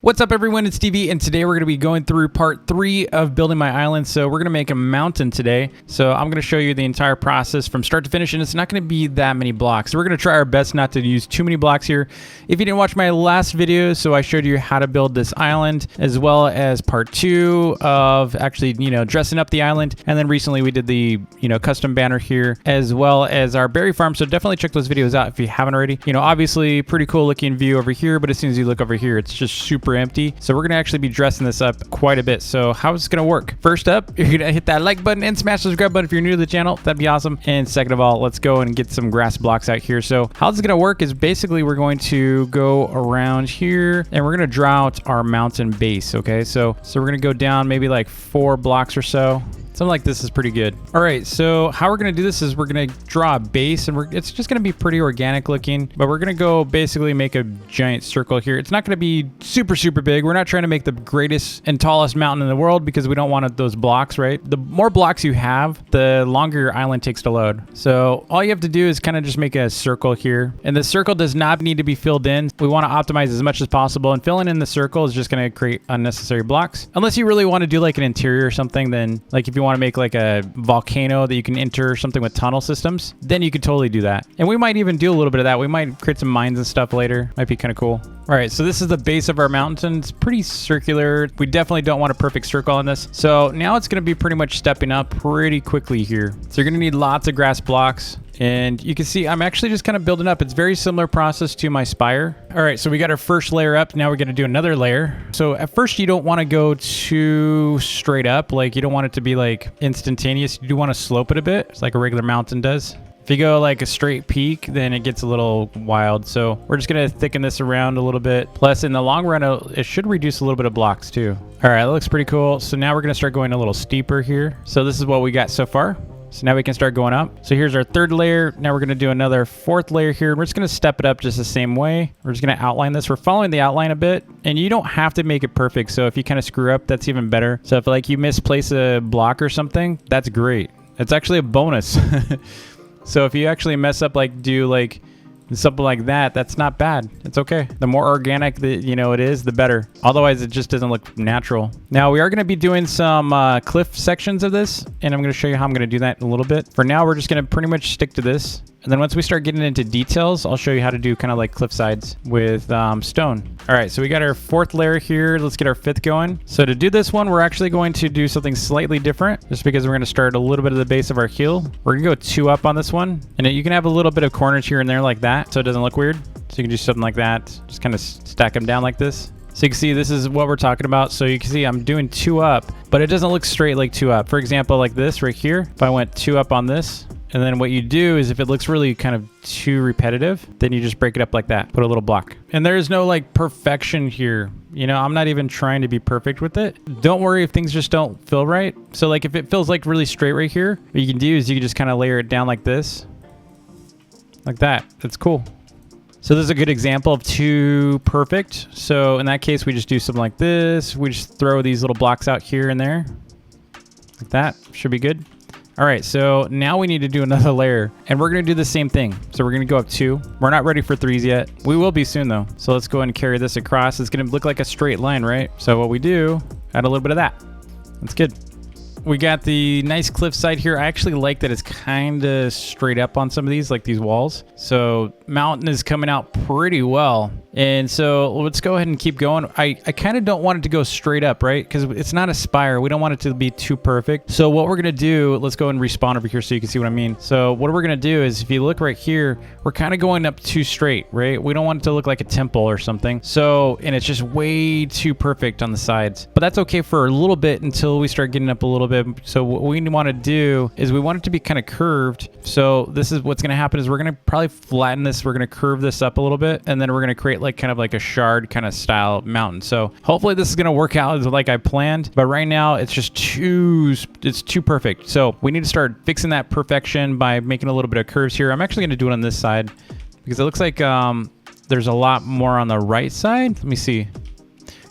What's up everyone, it's TV, and today we're going to be going through part 3 of building my island. So we're going to make a mountain today. So I'm going to show you the entire process from start to finish, and it's not going to be that many blocks. So we're going to try our best not to use too many blocks here. If you didn't watch my last video, so I showed you how to build this island, as well as part 2 of actually, dressing up the island. And then recently we did the, custom banner here, as well as our berry farm. So definitely check those videos out if you haven't already. Obviously pretty cool looking view over here, but as soon as you look over here, it's just super empty. So we're gonna actually be dressing this up quite a bit. So how is it gonna work? First up, you're gonna hit that like button and smash the subscribe button if you're new to the channel. That'd be awesome. And second of all, let's go and get some grass blocks out here. So how this is gonna work is basically we're going to go around here and we're gonna draw out our mountain base. Okay, so we're gonna go down maybe like 4 blocks or so. Something like this is pretty good. All right, so how we're gonna do this is we're gonna draw a base, and it's just gonna be pretty organic looking, but we're gonna go basically make a giant circle here. It's not gonna be super big. We're not trying to make the greatest and tallest mountain in the world because we don't want those blocks, right? The more blocks you have, the longer your island takes to load. So all you have to do is kind of just make a circle here, and the circle does not need to be filled in. We want to optimize as much as possible, and filling in the circle is just gonna create unnecessary blocks. Unless you really want to do like an interior or something, then like if you want to make like a volcano that you can enter, something with tunnel systems, then you could totally do that. And we might even do a little bit of that. We might create some mines and stuff later. Might be kind of cool. All right, so this is the base of our mountain. It's pretty circular. We definitely don't want a perfect circle on this. So now it's going to be pretty much stepping up pretty quickly here. So you're going to need lots of grass blocks. And you can see I'm actually just kind of building up. It's very similar process to my spire. All right, so we got our first layer up. Now we're going to do another layer. So at first you don't want to go too straight up. Like you don't want it to be like instantaneous. You do want to slope it a bit. It's like a regular mountain does. If you go like a straight peak, then it gets a little wild. So we're just going to thicken this around a little bit. Plus in the long run, it should reduce a little bit of blocks too. All right, that looks pretty cool. So now we're going to start going a little steeper here. So this is what we got so far. So now we can start going up. So here's our third layer. Now we're going to do another 4th layer here. We're just going to step it up just the same way. We're just going to outline this. We're following the outline a bit, and you don't have to make it perfect. So if you kind of screw up, that's even better. So if like you misplace a block or something, that's great. It's actually a bonus. So if you actually mess up, like do like something like that, that's not bad. It's okay. The more organic that it is, the better. Otherwise it just doesn't look natural. Now we are going to be doing some cliff sections of this, and I'm going to show you how I'm going to do that in a little bit. For now, we're just going to pretty much stick to this. And then once we start getting into details, I'll show you how to do kind of like cliff sides with stone. All right, so we got our 4th layer here. Let's get our 5th going. So to do this one, we're actually going to do something slightly different, just because we're going to start a little bit of the base of our hill. We're going to go 2 up on this one, and you can have a little bit of corners here and there like that, so it doesn't look weird. So you can do something like that, just kind of stack them down like this. So you can see this is what we're talking about. So you can see I'm doing 2 up, but it doesn't look straight like 2 up. For example, like this right here, if I went 2 up on this, and then what you do is if it looks really kind of too repetitive, then you just break it up like that, put a little block. And there's no like perfection here. I'm not even trying to be perfect with it. Don't worry if things just don't feel right. So like if it feels like really straight right here, what you can do is you can just kind of layer it down like this, like that. That's cool. So this is a good example of too perfect. So in that case, we just do something like this. We just throw these little blocks out here and there like that. Should be good. All right, so now we need to do another layer, and we're gonna do the same thing. So we're gonna go up 2. We're not ready for 3s yet. We will be soon though. So let's go ahead and carry this across. It's gonna look like a straight line, right? So what we do, add a little bit of that. That's good. We got the nice cliff side here. I actually like that it's kind of straight up on some of these, like these walls. So mountain is coming out pretty well. And so let's go ahead and keep going. I kind of don't want it to go straight up, right? Because it's not a spire. We don't want it to be too perfect. So what we're going to do, let's go and respawn over here so you can see what I mean. So what we're going to do is if you look right here, we're kind of going up too straight, right? We don't want it to look like a temple or something. So, and it's just way too perfect on the sides. But that's okay for a little bit until we start getting up a little bit. So what we want to do is we want it to be kind of curved. So this is what's going to happen is we're going to probably flatten this. We're going to curve this up a little bit, and then we're going to create like kind of like a shard kind of style mountain. So hopefully this is going to work out like I planned, but right now it's just too perfect. So we need to start fixing that perfection by making a little bit of curves here. I'm actually going to do it on this side because it looks like there's a lot more on the right side. Let me see.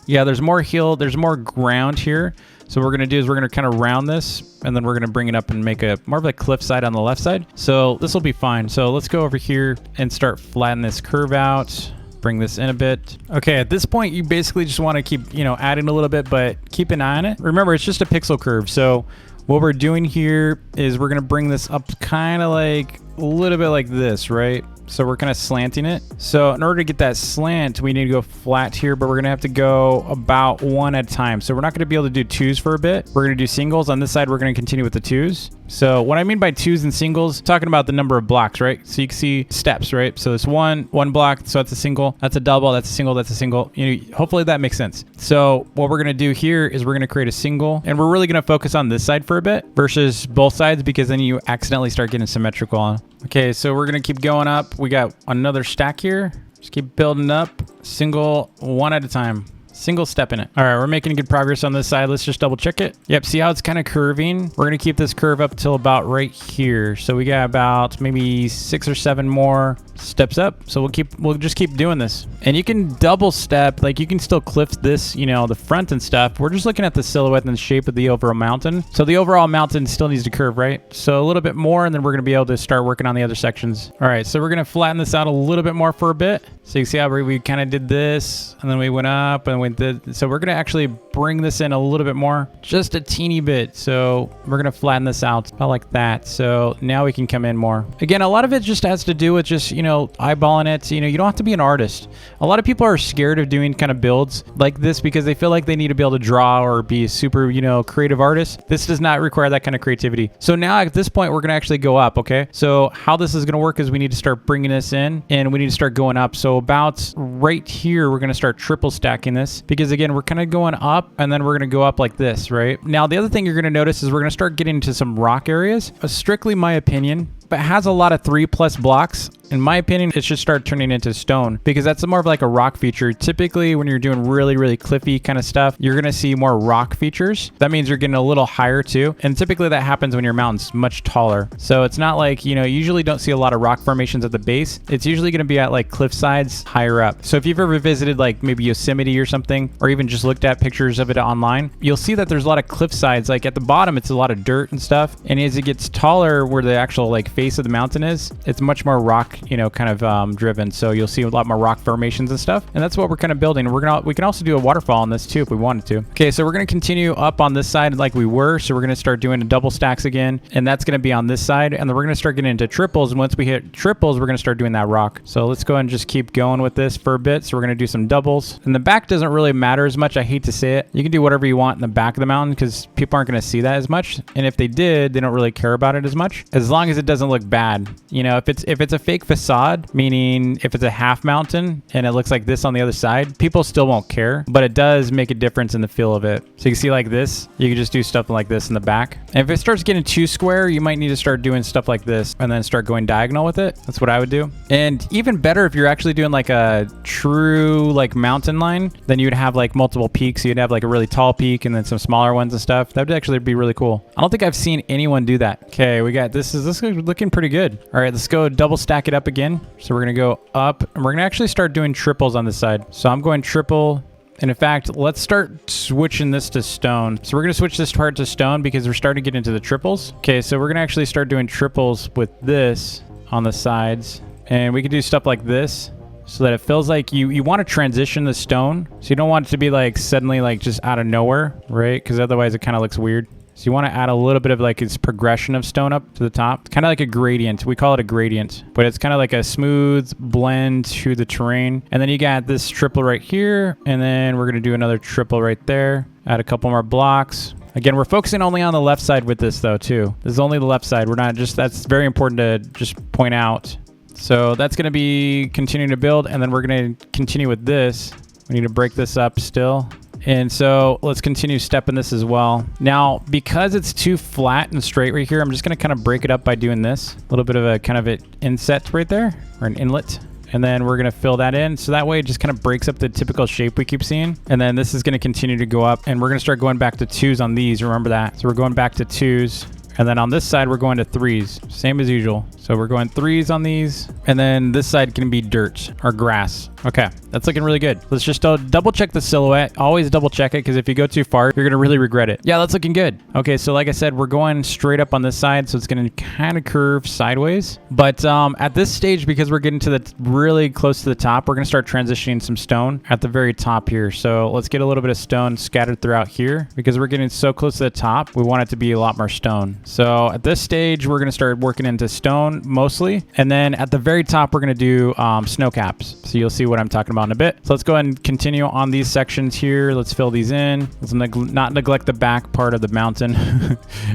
Yeah, there's more hill, there's more ground here. So what we're gonna do is we're gonna kind of round this, and then we're gonna bring it up and make a more of a cliff side on the left side. So this will be fine. So let's go over here and start flattening this curve out. bring this in a bit. Okay, at this point, you basically just want to keep, you know, adding a little bit, but keep an eye on it. Remember, it's just a pixel curve. So what we're doing here is we're going to bring this up kind of like a little bit like this, right? So we're kind of slanting it. So in order to get that slant, we need to go flat here, but we're going to have to go about one at a time. So we're not going to be able to do twos for a bit. We're going to do singles. On this side, we're going to continue with the twos. So what I mean by twos and singles, talking about the number of blocks, right? So you can see steps, right? So it's one block, so that's a single, that's a double, that's a single, that's a single. You know, hopefully that makes sense. So what we're going to do here is we're going to create a single, and we're really going to focus on this side for a bit versus both sides, because then you accidentally start getting symmetrical. Okay, so we're going to keep going up. We got another stack here. Just keep building up, single, one at a time. Single step in it. All right, we're making good progress on this side. Let's just double check it. Yep, see how it's kind of curving? We're gonna keep this curve up till about right here. So we got about maybe 6 or 7 more steps up. So we'll just keep doing this. And you can double step, like you can still cliff this, you know, the front and stuff. We're just looking at the silhouette and the shape of the overall mountain. So the overall mountain still needs to curve, right? So a little bit more, and then we're gonna be able to start working on the other sections. All right, so we're gonna flatten this out a little bit more for a bit. So you can see how we kind of did this, and then we went up and so we're gonna actually bring this in a little bit more, just a teeny bit. So we're gonna flatten this out about like that. So now we can come in more. Again, a lot of it just has to do with just, you know, eyeballing it. You know, you don't have to be an artist. A lot of people are scared of doing kind of builds like this because they feel like they need to be able to draw or be a super, you know, creative artist. This does not require that kind of creativity. So now at this point, we're gonna actually go up, okay? So how this is gonna work is we need to start bringing this in, and we need to start going up. So about right here, we're gonna start triple stacking this, because again, we're kind of going up, and then we're going to go up like this, right? Now, the other thing you're going to notice is we're going to start getting into some rock areas. Strictly my opinion, but has a lot of 3+ blocks. In my opinion, it should start turning into stone, because that's more of like a rock feature. Typically, when you're doing really, really cliffy kind of stuff, you're going to see more rock features. That means you're getting a little higher too. And typically that happens when your mountain's much taller. So it's not like, you know, you usually don't see a lot of rock formations at the base. It's usually going to be at like cliff sides higher up. So if you've ever visited like maybe Yosemite or something, or even just looked at pictures of it online, you'll see that there's a lot of cliff sides. Like at the bottom, it's a lot of dirt and stuff. And as it gets taller, where the actual like face of the mountain is, it's much more rock, you know, kind of driven. So you'll see a lot more rock formations and stuff. And that's what we're kind of building. We can also do a waterfall on this too if we wanted to. Okay, so we're going to continue up on this side like we were. So we're going to start doing the double stacks again, and that's going to be on this side. And then we're going to start getting into triples. And once we hit triples, we're going to start doing that rock. So let's go ahead and just keep going with this for a bit. So we're going to do some doubles. And the back doesn't really matter as much. I hate to say it. You can do whatever you want in the back of the mountain, because people aren't going to see that as much. And if they did, they don't really care about it as much, as long as it doesn't look bad. You know, if it's a fake facade, meaning if it's a half mountain and it looks like this on the other side, people still won't care, but it does make a difference in the feel of it. So you can see like this, you can just do stuff like this in the back. And if it starts getting too square, you might need to start doing stuff like this and then start going diagonal with it. That's what I would do. And even better, if you're actually doing like a true like mountain line, then you'd have like multiple peaks. You'd have like a really tall peak and then some smaller ones and stuff. That would actually be really cool. I don't think I've seen anyone do that. Okay, we got this is looking pretty good. All right, let's go double stack it up again. So we're gonna go up, and we're gonna actually start doing triples on this side. So I'm going triple. And in fact, let's start switching this to stone. So we're going to switch this part to stone because we're starting to get into the triples. Okay, so we're going to actually start doing triples with this on the sides. And we can do stuff like this so that it feels like you want to transition the stone. So you don't want it to be like suddenly like just out of nowhere, right? Because otherwise it kind of looks weird. So you want to add a little bit of like its progression of stone up to the top. Kind of like a gradient. We call it a gradient, but it's kind of like a smooth blend to the terrain. And then you got this triple right here. And then we're going to do another triple right there. Add a couple more blocks. Again, we're focusing only on the left side with this though too. This is only the left side. We're not just, that's very important to just point out. So that's going to be continuing to build. And then we're going to continue with this. We need to break this up still. And so let's continue stepping this as well. Now, because it's too flat and straight right here, I'm just going to kind of break it up by doing this. A little bit of a kind of an inset right there, or an inlet. And then we're going to fill that in. So that way it just kind of breaks up the typical shape we keep seeing. And then this is going to continue to go up. And we're going to start going back to twos on these. Remember that. So we're going back to twos. And then on this side, we're going to 3s, same as usual. So we're going 3s on these. And then this side can be dirt or grass. Okay, that's looking really good. Let's just double check the silhouette. Always double check it, because if you go too far, you're gonna really regret it. Yeah, that's looking good. Okay, so like I said, we're going straight up on this side, so it's gonna kind of curve sideways. But at this stage, because we're getting to the really close to the top, we're gonna start transitioning some stone at the very top here. So let's get a little bit of stone scattered throughout here, because we're getting so close to the top, we want it to be a lot more stone. So at this stage, we're gonna start working into stone mostly, and then at the very top, we're gonna do snow caps. So you'll see what I'm talking about in a bit. So let's go ahead and continue on these sections here. Let's fill these in. Let's not neglect the back part of the mountain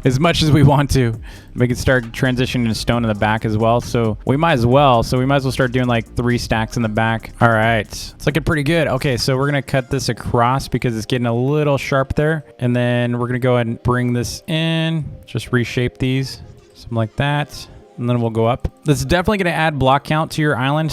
as much as we want to. We can start transitioning to stone in the back as well. So we might as well start doing like 3 stacks in the back. All right, it's looking pretty good. Okay, so we're gonna cut this across because it's getting a little sharp there. And then we're gonna go ahead and bring this in, just reshape these, something like that. And then we'll go up. This is definitely going to add block count to your island.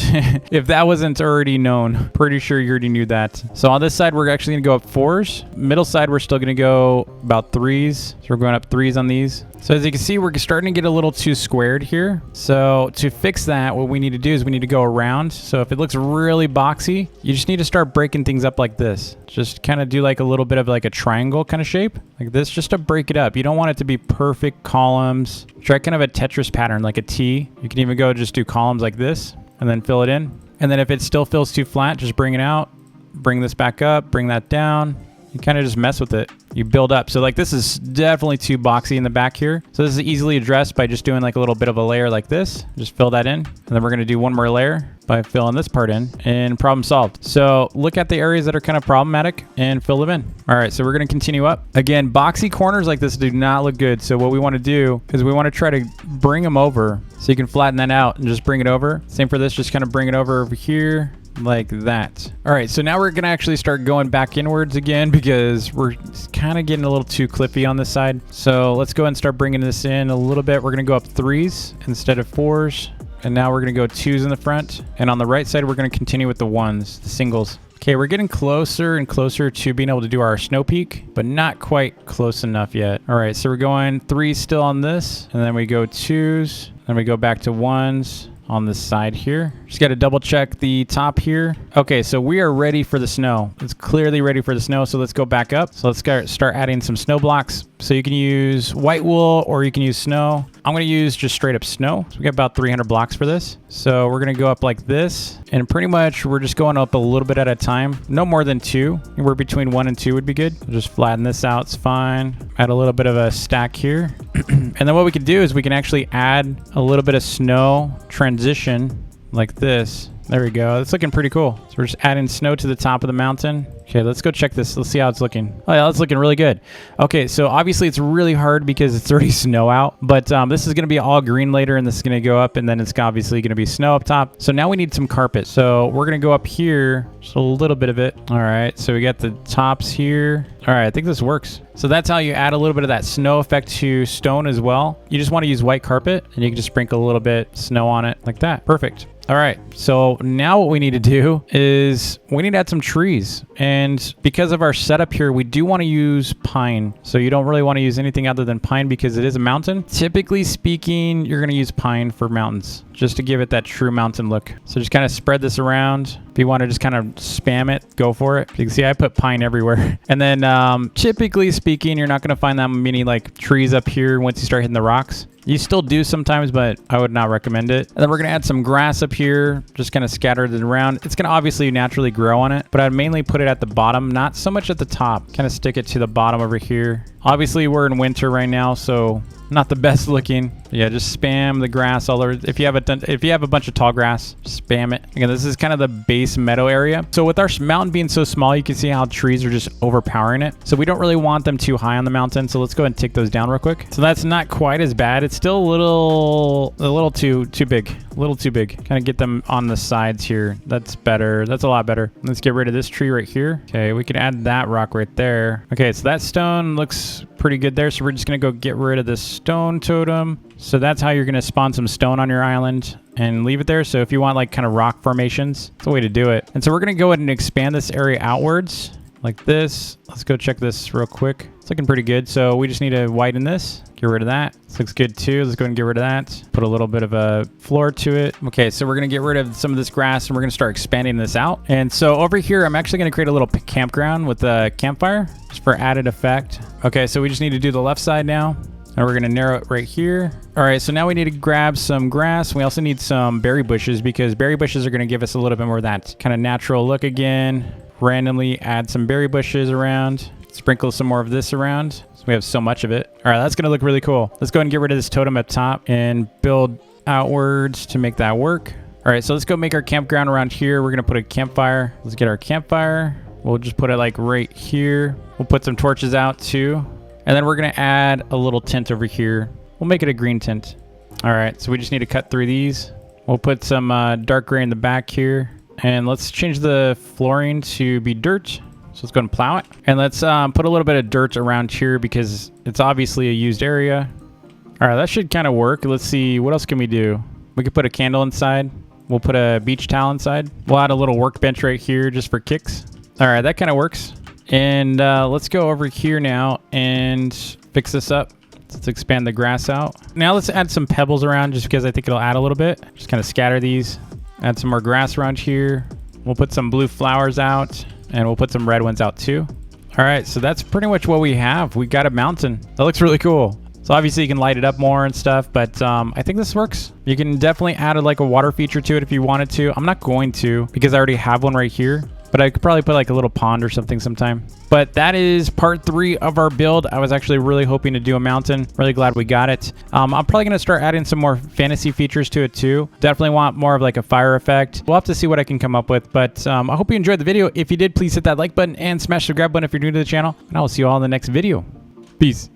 If that wasn't already known, pretty sure you already knew that. So on this side, we're actually going to go up 4s. Middle side, we're still going to go about 3s. So we're going up 3s on these. So as you can see, we're starting to get a little too squared here. So to fix that, what we need to do is we need to go around. So if it looks really boxy, you just need to start breaking things up like this. Just kind of do like a little bit of like a triangle kind of shape like this, just to break it up. You don't want it to be perfect columns. Try kind of a Tetris pattern, like a T. You can even go just do columns like this and then fill it in. And then if it still feels too flat, just bring it out, bring this back up, bring that down. You kind of just mess with it. You build up. So like this is definitely too boxy in the back here. So this is easily addressed by just doing like a little bit of a layer like this. Just fill that in. And then we're going to do one more layer by filling this part in, and problem solved. So look at the areas that are kind of problematic and fill them in. All right, so we're going to continue up. Again, boxy corners like this do not look good. So what we want to do is we want to try to bring them over so you can flatten that out and just bring it over. Same for this, just kind of bring it over here. Like that. All right, so now we're gonna actually start going back inwards again because we're kind of getting a little too cliffy on this side. So let's go ahead and start bringing this in a little bit. We're gonna go up 3s instead of 4s. And now we're gonna go 2s in the front. And on the right side, we're gonna continue with the 1s, the singles. Okay, we're getting closer and closer to being able to do our snow peak, but not quite close enough yet. All right, so we're going 3s still on this, and then we go 2s, then we go back to 1s. On this side here. Just got to double check the top here. Okay, so we are ready for the snow. It's clearly ready for the snow, so let's go back up. So let's start adding some snow blocks. So you can use white wool or you can use snow. I'm going to use just straight up snow. So we got about 300 blocks for this. So we're going to go up like this. And pretty much we're just going up a little bit at a time. No more than 2. Anywhere between 1 and 2 would be good. We'll just flatten this out. It's fine. Add a little bit of a stack here. And then what we can do is we can actually add a little bit of snow transition like this. There we go. That's looking pretty cool. So we're just adding snow to the top of the mountain. Okay, let's go check this. Let's see how it's looking. Oh yeah, it's looking really good. Okay, so obviously it's really hard because it's already snow out, but this is going to be all green later, and this is going to go up, and then it's obviously going to be snow up top. So now we need some carpet. So we're going to go up here, just a little bit of it. All right, so we got the tops here. All right, I think this works. So that's how you add a little bit of that snow effect to stone as well. You just want to use white carpet, and you can just sprinkle a little bit snow on it like that. Perfect. All right, so now what we need to do is we need to add some trees. And because of our setup here, we do want to use pine. So you don't really want to use anything other than pine because it is a mountain. Typically speaking, you're going to use pine for mountains just to give it that true mountain look. So just kind of spread this around. If you want to just kind of spam it, go for it. You can see I put pine everywhere. And then typically speaking, you're not going to find that many like trees up here once you start hitting the rocks. You still do sometimes, but I would not recommend it. And then we're going to add some grass up here, just kind of scattered it around. It's going to obviously naturally grow on it, but I'd mainly put it at the bottom, not so much at the top. Kind of stick it to the bottom over here. Obviously, we're in winter right now, so not the best looking. Yeah, just spam the grass all over. If you have a bunch of tall grass, spam it. Again, this is kind of the base meadow area. So with our mountain being so small, you can see how trees are just overpowering it. So we don't really want them too high on the mountain. So let's go ahead and take those down real quick. So that's not quite as bad. It's still a little too big. A little too big. Kind of get them on the sides here. That's better. That's a lot better. Let's get rid of this tree right here. Okay, we can add that rock right there. Okay, so that stone looks pretty good there. So we're just going to go get rid of this stone totem. So that's how you're going to spawn some stone on your island and leave it there. So if you want like kind of rock formations, that's a way to do it. And so we're going to go ahead and expand this area outwards. like this. Let's go check this real quick. It's looking pretty good. So we just need to whiten this. Get rid of that. This looks good too. Let's go ahead and get rid of that. Put a little bit of a floor to it. Okay, so we're going to get rid of some of this grass and we're going to start expanding this out. And so over here, I'm actually going to create a little campground with a campfire just for added effect. Okay, so we just need to do the left side now. And we're going to narrow it right here. All right, so now we need to grab some grass. We also need some berry bushes because berry bushes are going to give us a little bit more of that kind of natural look again. Randomly add some berry bushes around. Sprinkle some more of this around. So we have so much of it. All right, that's going to look really cool. Let's go ahead and get rid of this totem up top and build outwards to make that work. All right, so let's go make our campground around here. We're going to put a campfire. Let's get our campfire. We'll just put it like right here. We'll put some torches out too. And then we're going to add a little tent over here. We'll make it a green tent. All right, so we just need to cut through these. We'll put some dark gray in the back here. And let's change the flooring to be dirt. So let's go and plow it. And let's put a little bit of dirt around here because it's obviously a used area. All right, that should kind of work. Let's see, what else can we do? We could put a candle inside. We'll put a beach towel inside. We'll add a little workbench right here just for kicks. All right, that kind of works. And let's go over here now and fix this up. Let's expand the grass out. Now let's add some pebbles around just because I think it'll add a little bit. Just kind of scatter these. Add some more grass around here. We'll put some blue flowers out and we'll put some red ones out too. All right, so that's pretty much what we have. We got a mountain. That looks really cool. So obviously you can light it up more and stuff, but I think this works. You can definitely add like a water feature to it if you wanted to. I'm not going to because I already have one right here. But I could probably put like a little pond or something sometime. But that is part 3 of our build. I was actually really hoping to do a mountain. Really glad we got it. I'm probably going to start adding some more fantasy features to it too. Definitely want more of like a fire effect. We'll have to see what I can come up with. But I hope you enjoyed the video. If you did, please hit that like button and smash the subscribe button if you're new to the channel. And I will see you all in the next video. Peace.